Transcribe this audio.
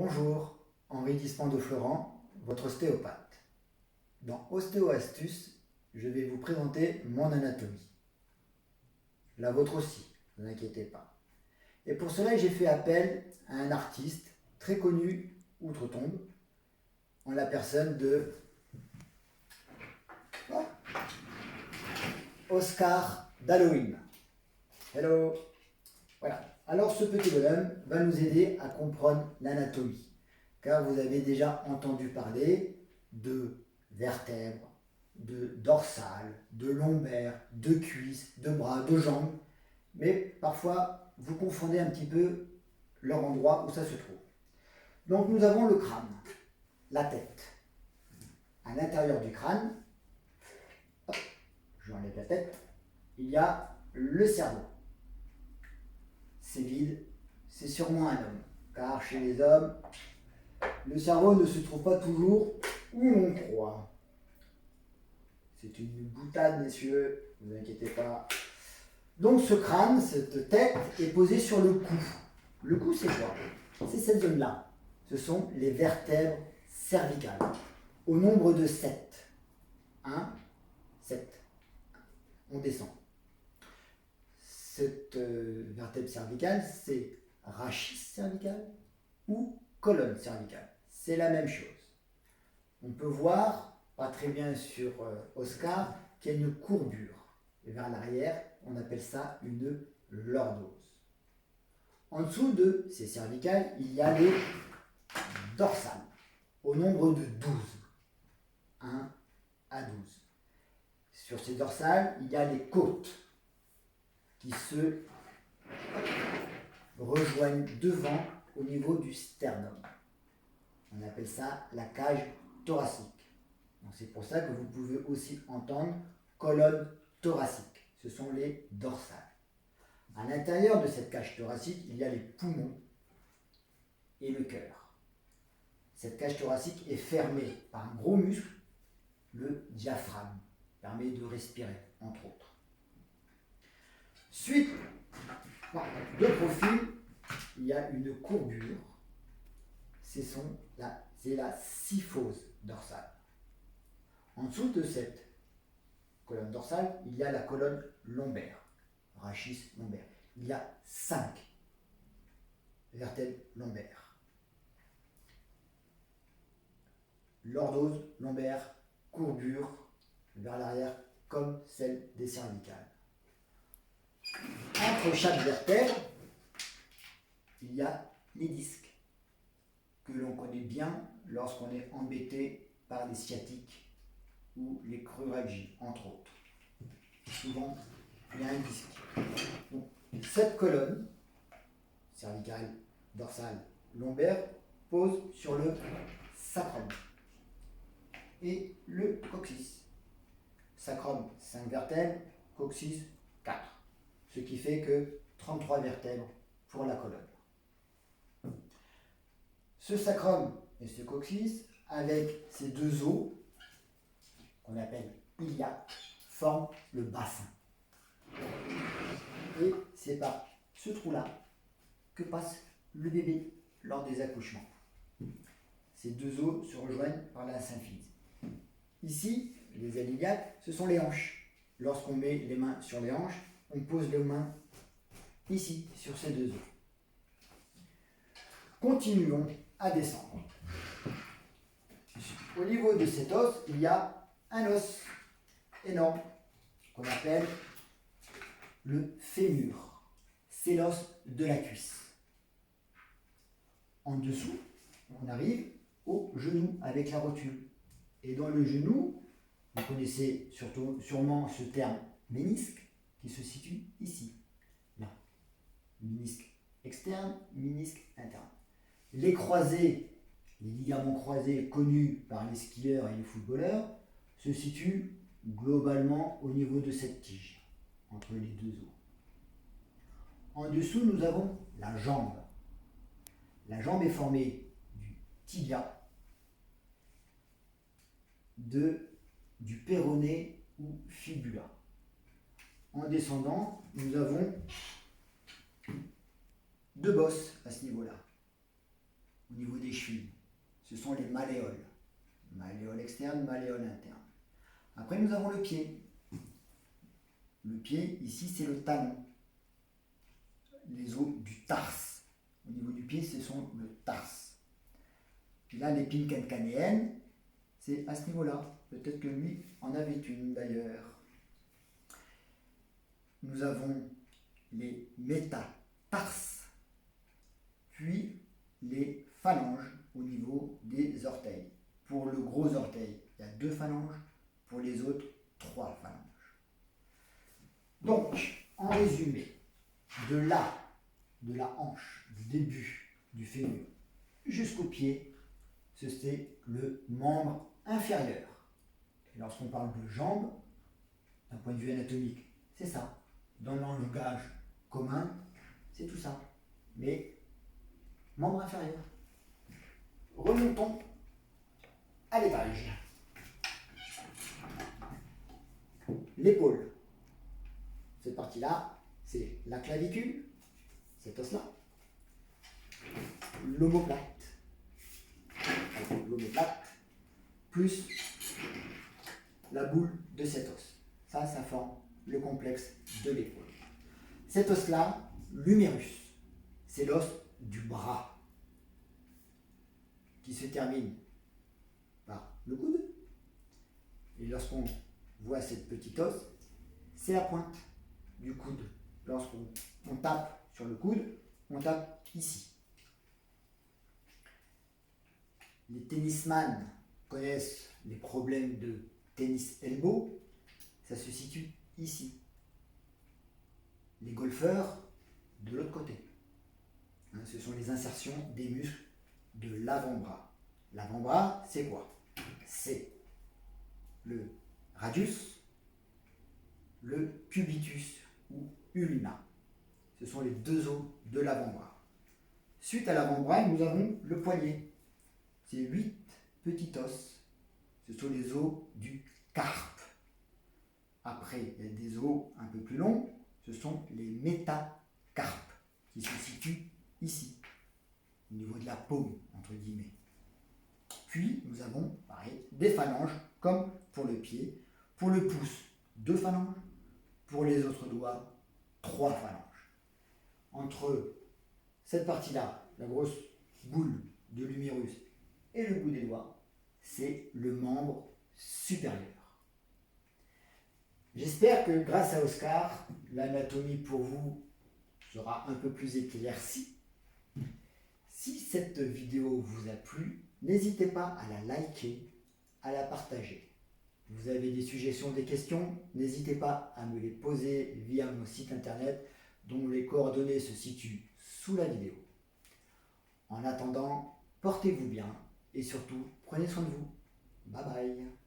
Bonjour, Henri Dispand-de-Florent, votre ostéopathe. Dans Ostéo-Astuces, je vais vous présenter mon anatomie. La vôtre aussi, ne vous inquiétez pas. Et pour cela, j'ai fait appel à un artiste très connu outre-tombe, en la personne de Oscar d'Halloween. Hello. Voilà. Alors ce petit bonhomme va nous aider à comprendre l'anatomie, car vous avez déjà entendu parler de vertèbres, de dorsales, de lombaires, de cuisses, de bras, de jambes, mais parfois vous confondez un petit peu leur endroit où ça se trouve. Donc nous avons le crâne, la tête. À l'intérieur du crâne, je enlève la tête, il y a le cerveau. C'est vide, c'est sûrement un homme, car chez les hommes, le cerveau ne se trouve pas toujours où l'on croit. C'est une boutade, messieurs, ne vous inquiétez pas. Donc ce crâne, cette tête, est posée sur le cou. Le cou, c'est quoi? C'est cette zone-là. Ce sont les vertèbres cervicales, au nombre de 7. 1, 7. On descend. Cette vertèbre cervicale, c'est rachis cervical ou colonne cervicale. C'est la même chose. On peut voir, pas très bien sur Oscar, qu'il y a une courbure. Et vers l'arrière, on appelle ça une lordose. En dessous de ces cervicales, il y a les dorsales, au nombre de 12. 1 à 12. Sur ces dorsales, il y a les côtes qui se rejoignent devant au niveau du sternum. On appelle ça la cage thoracique. C'est pour ça que vous pouvez aussi entendre colonne thoracique. Ce sont les dorsales. À l'intérieur de cette cage thoracique, il y a les poumons et le cœur. Cette cage thoracique est fermée par un gros muscle, le diaphragme, qui permet de respirer, entre autres. Suite de profil, il y a une courbure. C'est la syphose dorsale. En dessous de cette colonne dorsale, il y a la colonne lombaire, rachis lombaire. Il y a 5 vertèbres lombaires. Lordose, lombaire, courbure vers l'arrière, comme celle des cervicales. Entre chaque vertèbre, il y a les disques, que l'on connaît bien lorsqu'on est embêté par les sciatiques ou les cruralgies, entre autres. Souvent, il y a un disque. Donc, cette colonne, cervicale, dorsale, lombaire, pose sur le sacrum et le coccyx. Sacrum, 5 vertèbres, coccyx, 4. Ce qui fait que 33 vertèbres pour la colonne. Ce sacrum et ce coccyx, avec ces deux os, qu'on appelle iliaques, forment le bassin. Et c'est par ce trou-là que passe le bébé lors des accouchements. Ces deux os se rejoignent par la symphyse. Ici, les ailes iliaques, ce sont les hanches. Lorsqu'on met les mains sur les hanches, on pose les mains ici, sur ces deux os. Continuons à descendre. Au niveau de cet os, il y a un os énorme qu'on appelle le fémur. C'est l'os de la cuisse. En dessous, on arrive au genou avec la rotule. Et dans le genou, vous connaissez sûrement ce terme ménisque qui se situe ici. Là. Ménisque externe, ménisque interne. Les croisés, les ligaments croisés connus par les skieurs et les footballeurs, se situent globalement au niveau de cette tige, entre les deux os. En dessous, nous avons la jambe. La jambe est formée du tibia, du péroné ou fibula. En descendant, nous avons 2 bosses à ce niveau-là. au niveau des chevilles. Ce sont les malléoles. Malléole externe, malléole interne. Après, nous avons le pied. Le pied, ici, c'est le talon. Les os du tarse. Au niveau du pied, ce sont le tarse. Puis là, l'épine calcanéenne, c'est à ce niveau-là. Peut-être que lui en avait une d'ailleurs. Nous avons les métatarses, puis les phalanges au niveau des orteils. Pour le gros orteil, il y a 2 phalanges, pour les autres, 3 phalanges. Donc, en résumé, de là, de la hanche, du début du fémur jusqu'au pied, c'est le membre inférieur. Et lorsqu'on parle de jambes, d'un point de vue anatomique, c'est ça. Dans le langage commun, c'est tout ça. Mais membre inférieur. Remontons à l'étage. L'épaule. Cette partie-là, c'est la clavicule, cet os-là, l'omoplate, plus la boule de cet os. Ça forme le complexe de l'épaule. Cet os-là, l'humérus, c'est l'os du bras qui se termine par le coude. Et lorsqu'on voit cette petite os, c'est la pointe du coude. Lorsqu'on tape sur le coude, on tape ici. Les tennisman connaissent les problèmes de tennis elbow, ça se situe ici. Les golfeurs, de l'autre côté. Ce sont les insertions des muscles de l'avant-bras. L'avant-bras, c'est quoi? C'est le radius, le cubitus ou ulna. Ce sont les 2 os de l'avant-bras. Suite à l'avant-bras, nous avons le poignet. C'est 8 petits os. Ce sont les os du carpe. Après, il y a des os un peu plus longs. Ce sont les métacarpes qui se situent ici, au niveau de la paume, entre guillemets. Puis, nous avons, pareil, des phalanges, comme pour le pied. Pour le pouce, 2 phalanges. Pour les autres doigts, 3 phalanges. Entre cette partie-là, la grosse boule de l'humérus et le bout des doigts, c'est le membre supérieur. J'espère que grâce à Oscar, l'anatomie pour vous sera un peu plus éclaircie. Si cette vidéo vous a plu, n'hésitez pas à la liker, à la partager. Vous avez des suggestions, des questions, n'hésitez pas à me les poser via mon site internet dont les coordonnées se situent sous la vidéo. En attendant, portez-vous bien et surtout, prenez soin de vous. Bye bye.